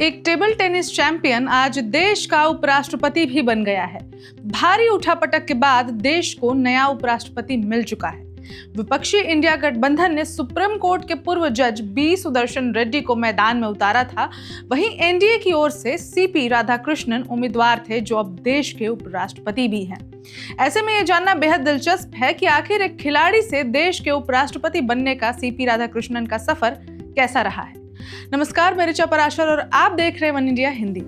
एक table tennis champion आज देश का उपराष्ट्रपति भी बन गया है। भारी उठापटक के बाद देश को नया उपराष्ट्रपति मिल चुका है। विपक्षी इंडिया गठबंधन ने सुप्रीम कोर्ट के पूर्व जज बी सुदर्शन रेड्डी को मैदान में उतारा था। वहीं एनडीए की ओर से सीपी राधाकृष्णन उम्मीदवार थे, जो अब देश के उपराष्ट्रपति भी हैं। ऐसे में यह जानना बेहद दिलचस्प है कि आखिर एक खिलाड़ी से देश के उपराष्ट्रपति बनने का सीपी राधाकृष्णन का सफर कैसा रहा है। नमस्कार, मैं ऋचा पराशर और आप देख रहे हैं one India Hindi.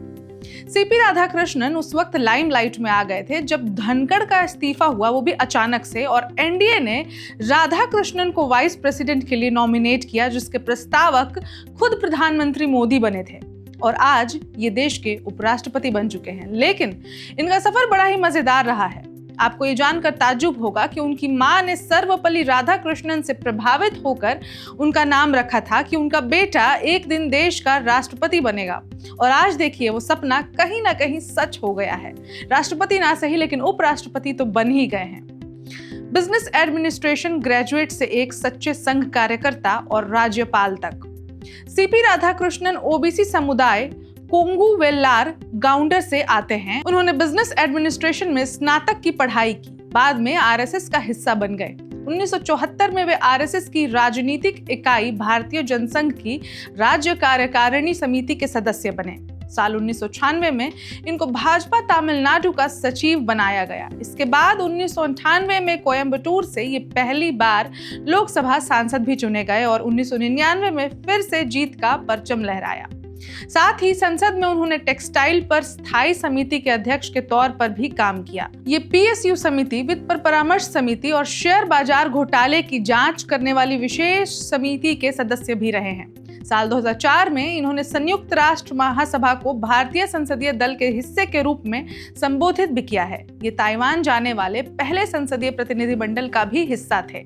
CP Radhakrishnan उस वक्त लाइमलाइट में आ गए थे जब धनखड़ का इस्तीफा हुआ, वो भी अचानक से, और एनडीए ने राधाकृष्णन को वाइस प्रेसिडेंट के लिए नॉमिनेट किया, जिसके प्रस्तावक खुद प्रधानमंत्री मोदी बने थे और आज ये देश के उपराष्ट्रपति बन चुके हैं। लेकिन इनका सफर बड़ा ही मजेदार रहा है। आपको ये जानकर ताज्जुब होगा कि उनकी मां ने सर्वपल्ली राधाकृष्णन से प्रभावित होकर उनका नाम रखा था कि उनका बेटा एक दिन देश का राष्ट्रपति बनेगा। और आज देखिए, वो सपना कहीं ना कहीं सच हो गया है। राष्ट्रपति ना सही, लेकिन उपराष्ट्रपति तो बन ही गए हैं। बिजनेस एडमिनिस्ट्रेशन ग्रेजुएट से एक सच्चे संघ कार्यकर्ता और राज्यपाल तक, सीपी राधाकृष्णन ओबीसी समुदाय कोंगू वेल्लार गाउंडर से आते हैं। उन्होंने बिजनेस एडमिनिस्ट्रेशन में स्नातक की पढ़ाई की, बाद में आरएसएस का हिस्सा बन गए। 1974 में वे आरएसएस की राजनीतिक इकाई भारतीय जनसंघ की राज्य कार्यकारिणी समिति के सदस्य बने। साल 1996 में इनको भाजपा तमिलनाडु का सचिव बनाया गया। इसके बाद 1998 में कोयम्बटूर से ये पहली बार लोकसभा सांसद भी चुने गए और 1999 में फिर से जीत का परचम लहराया। साथ ही संसद में उन्होंने टेक्सटाइल पर स्थायी समिति के अध्यक्ष के तौर पर भी काम किया। ये पीएसयू समिति, वित्त पर परामर्श समिति और शेयर बाजार घोटाले की जांच करने वाली विशेष समिति के सदस्य भी रहे हैं। साल 2004 में इन्होंने संयुक्त राष्ट्र महासभा को भारतीय संसदीय दल के हिस्से के रूप में संबोधित भी किया है। ये ताइवान जाने वाले पहले संसदीय प्रतिनिधिमंडल का भी हिस्सा थे।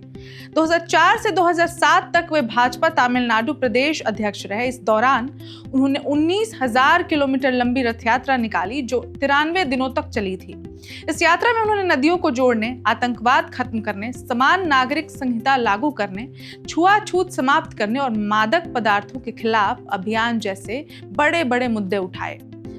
2004 से 2007 तक वे भाजपा तमिलनाडु प्रदेश अध्यक्ष रहे। इस दौरान उन्होंने 19,000 किलोमीटर लंबी रथ यात्रा निकाली, जो 93 दिनों तक चली थी। इस यात्रा में उन्होंने नदियों को जोड़ने, आतंकवाद खत्म करने, समान नागरिक संहिता लागू करने, छुआछूत समाप्त करने और मादक पदार्थों के खिलाफ अभियान जैसे बड़े बड़े मुद्दे उठाए।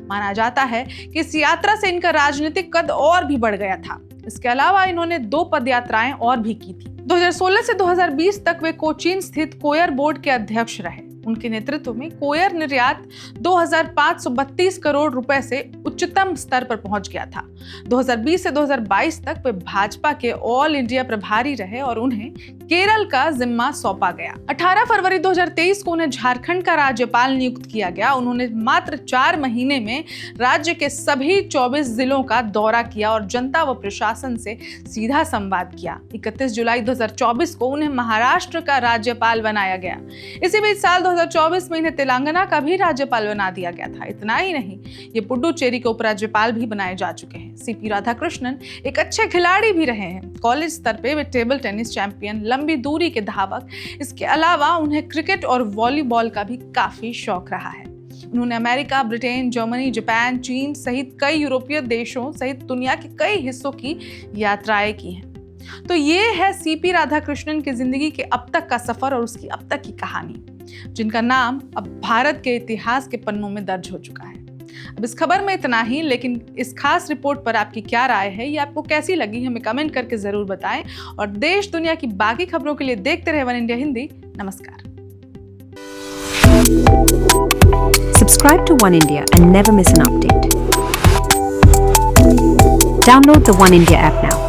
माना जाता है कि इस यात्रा से इनका राजनीतिक कद और भी बढ़ गया था। इसके अलावा इन्होंने 2 पदयात्राएं और भी की थी। 2016 से 2020 तक वे कोचीन स्थित कोयर बोर्ड के अध्यक्ष रहे। उनके नेतृत्व में कोयर निर्यात 2532 करोड़ रुपए से उच्चतम स्तर पर पहुंच गया था। 2020 से 2022 तक वे भाजपा के ऑल इंडिया प्रभारी रहे और उन्हें केरल का जिम्मा सौंपा गया। 18 फरवरी 2023 को उन्हें झारखंड का राज्यपाल नियुक्त किया गया। उन्होंने मात्र 4 महीने में राज्य के सभी 24 जिलों का दौरा किया और जनता व प्रशासन से सीधा संवाद किया। 31 जुलाई 2024 को उन्हें महाराष्ट्र का राज्यपाल बनाया गया। इसी बीच साल 2024 में इन्हें तेलंगाना का भी राज्यपाल बना दिया गया था। इतना ही नहीं, ये पुडुचेरी के उपराज्यपाल भी बनाए जा चुके हैं। सीपी राधाकृष्णन एक अच्छे खिलाड़ी भी रहे हैं। कॉलेज स्तर पे वे टेबल टेनिस चैंपियन, लंबी दूरी के धावक। इसके अलावा उन्हें क्रिकेट और वॉलीबॉल का भी काफी शौक रहा है। उन्होंने अमेरिका, ब्रिटेन, जर्मनी, जापान, चीन सहित कई यूरोपीय देशों सहित दुनिया के कई हिस्सों की यात्राएं की हैं। तो ये है सीपी राधाकृष्णन की जिंदगी के अब तक का सफर और उसकी अब तक की कहानी, जिनका नाम अब भारत के इतिहास के पन्नों में दर्ज हो चुका है। अब इस खबर में इतना ही, लेकिन इस खास रिपोर्ट पर आपकी क्या राय है, ये आपको कैसी लगी, हमें कमेंट करके जरूर बताएं। और देश दुनिया की बाकी खबरों के लिए देखते रहे वन इंडिया हिंदी। नमस्कार। Subscribe to One India and never miss an update. Download the One India app now.